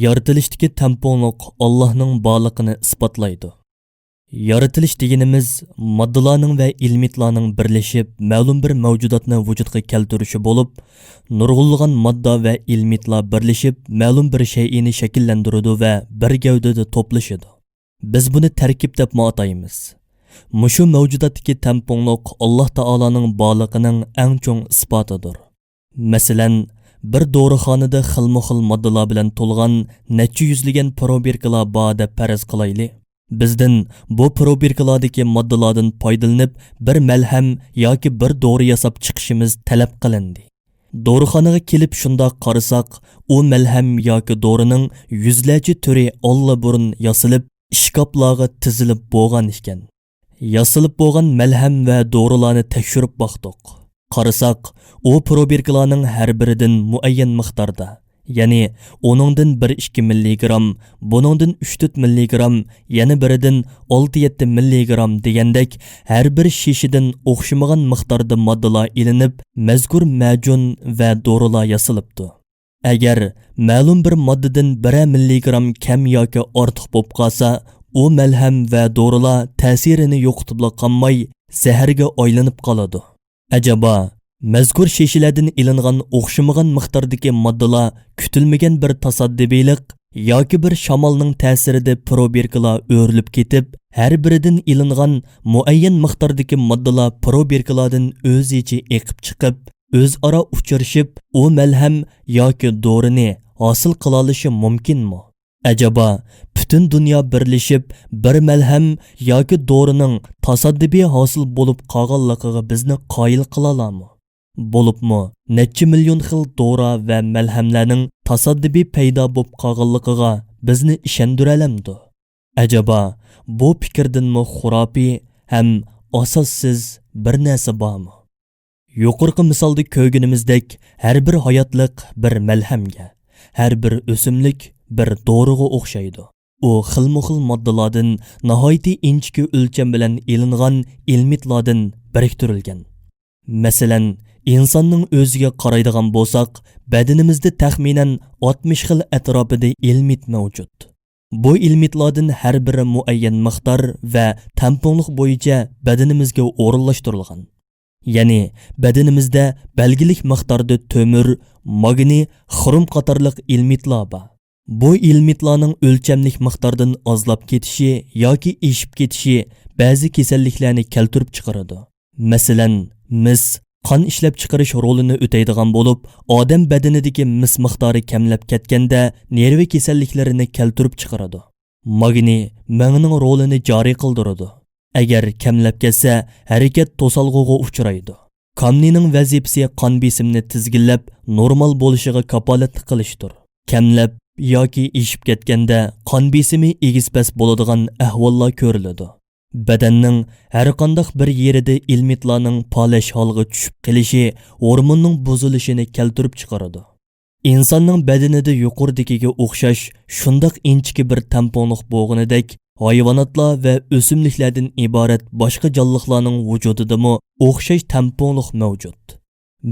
Yaratilishdagi tamponliq Allohning borligini isbotlaydi. Yaratilish deganimiz moddalarning va ilmitlarning birlashib, ma'lum bir mavjudotni vujudga keltirishi bo'lib, nurg'unlagan modda va ilmitlar birlashib, ma'lum bir shay'ini shakllantiradi va bir gavdada to'plashadi. Biz buni tarkib deb ataymiz. Mushu mavjudotdagi tamponliq Alloh taolaning borligining eng cho'ng isbotidir. Masalan, bir dorixonada xilma-xil moddalar bilan to'lgan necha yuzlagan probirkalar bor deb faraz qilaylik. Bizden bu probirkalardagi moddalardan foydalanib bir malham yoki bir dori yasab chiqishimiz talab qilindi. Dorixonaga kelib shundoq qarasak, u malham yoki dorining yuzlarcha turi allaburun yasilib, ishkoplarga tizilib bo'lgan ekan. Yasilib bo'lgan malham va dorilarni tekshirib boqdik. Qarasak, u probirkalarning har biridan muayyan miqdorda, ya'ni onundan 1-2 milligram, bunundan 3-4 milligram, yana biridan 6-7 milligram degandek har bir shishidan o'xshamagan miqdorda moddalar ilinib, mazkur majun va dorilar yasilibdi. Agar ma'lum bir moddadan 1 milligram kam yoki ortiq bo'lib qolsa, u malham va dorilar ta'sirini yo'qotib qolmay, zaharga aylanib qoladi. Acaba mazkur shishilardan ilingan o'xshamagan miqdordagi moddalar kutilmagan bir tasaddibilik yoki bir shamolning ta'sirida probirkalar o'rilib ketib, har biridan ilingan muayyan miqdordagi moddalar probirkalardan o'zicha eqib chiqib, o'zaro uchrashib, u malham yoki dorini hosil qila olishi mumkinmi? Acaba bütün dunyo birlashib bir malham yoki dorining tasaddibi hosil bo'lib qolganligiga bizni qoyil qila oladimi? Bo'libmi, necha million xil dora va malhamlarning tasaddibi paydo bo'lib qolganligiga bizni ishondira olamdi? Acaba bu fikrdanmi xurofiy ham asossiz bir narsa bormi? Yuqorqi misolda ko'rganimizdek, har bir hayotliq bir malhamga, har bir o'simlik bir doriga o'xshaydi. U xilma-xil moddalardan nihoyatda inchki o'lcham bilan ilingan ilmitlardan biriktirilgan. Masalan, insonning o'ziga qaraydigan bo'lsak, badanimizda taxminan 60 xil atrofida ilmit mavjud. Bu ilmitlardan har biri muayyan miqdor va tamponlik bo'yicha badanimizga o'rinlashtirilgan. Ya'ni badanimizda belgilik miqdorda to'mir, magniy, xrom qatorliq ilmitlar bor. Bu ilmitlarning o'lchamlik miqdordan ozlab ketishi yoki eshib ketishi ba'zi kasalliklarni keltirib chiqaradi. Masalan, mis qon ishlab chiqarish rolini o'taydigan bo'lib, odam badanidagi mis miqdori kamlab ketganda nervi kasalliklarini keltirib chiqaradi. Magniy mangning rolini joriy qildiradi. Agar kamlab ketsa, harakat to'salg'uga uchraydi. Kamnining vazifasi qon besimini tizginlab, normal bo'lishiga kapolat qilishdir. Kamlab yoki eshib ketganda qon besimi egiz-past bo'ladigan ahvollar ko'riladi. Badanning har qanday bir yerida ilmitlarning palash holga tushib qolishi hormonning buzilishini keltirib chiqaradi. Insonning badanida yuqoridagiga o'xshash shundoq inchki bir tamponliq bo'lganidek, hayvonotlar va o'simliklardan iborat boshqa jonliqlarning vujudidami o'xshash tamponliq mavjud.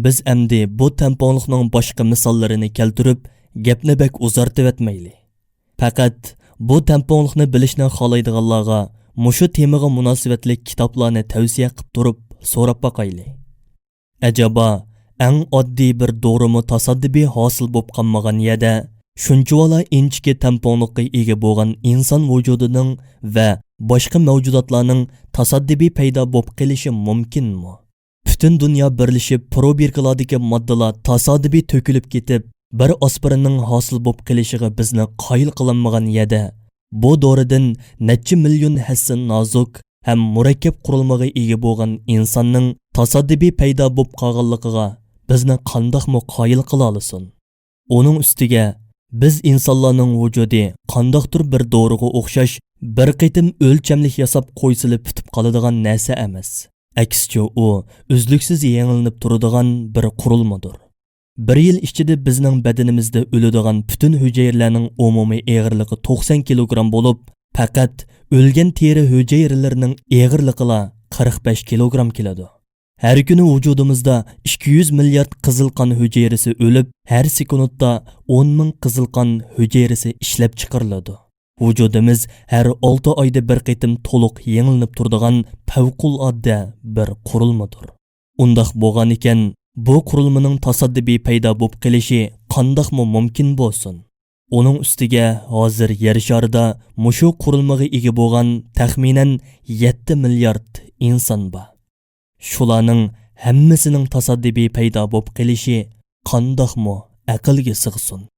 Biz endi bu tamponliqning boshqa misollarini keltirib, gapni bak uzartib etmayli. Faqat bu tamponliqni bilishni xohlaydiganlarga mushu temaga munosabatli kitoblarni tavsiya qilib turib so'rab boqayli. Acaba eng oddiy bir dorimi tasaddibi hosil bo'lib qolmagan yerda shunchavala inchki tamponliqqa ega bo'lgan inson vujudining va boshqa mavjudotlarning tasaddibi paydo bo'lib qolishi mumkinmi? Bütün dunyo birlashib probirkalardagi moddalar tasodifiy to'kilib ketib, bir aspirinning hosil bo'lib qolishiga bizni qoyil qilinmagan yerda bu doridan necha million hassa nozuk ham murakkab qurilmaga ega bo'lgan insonning tasodifiy paydo bo'lib qolganligiga bizni qandoqmi qoyil qila olasin? Uning ustiga biz insonlarning vujudi qandoqdir bir doriga o'xshash bir qitim o'lchamlik yasab qo'ysilib bitib qoladigan narsa emas. Aksicha u uzluksiz yangilanib turadigan bir qurilmadir. Bir yil ichida bizning badanimizda o'ladigan bütün hujayralarning umumiy eg'irligi 90 kilogram bo'lib, faqat o'lgan teri hujayralarining eg'irligi 45 kilogram keladi. Her günü vücudumuzda 200 milyard qizil qon hücresi ölüp, her sekundda 10 ming qizil qon hücresi işlep çıkarıladi. Vücudumuz her 6 ayda bir qitim to'liq yenilinib turadigan favqulodda bir qurilmadir. Undaq bo'lgan ekan, bu qurilmaning tasaddibiy paydo bo'lib qolishi qandoqmi mumkin bo'lsin? Onun üstiga hozir yer sharida mushu qurilmaga ega bo'lgan taxminan 7 milliard inson bor. Shularning hammasining tasaddibiy paydo bo'lib qolishi qandoqmi aqlga sig'sin?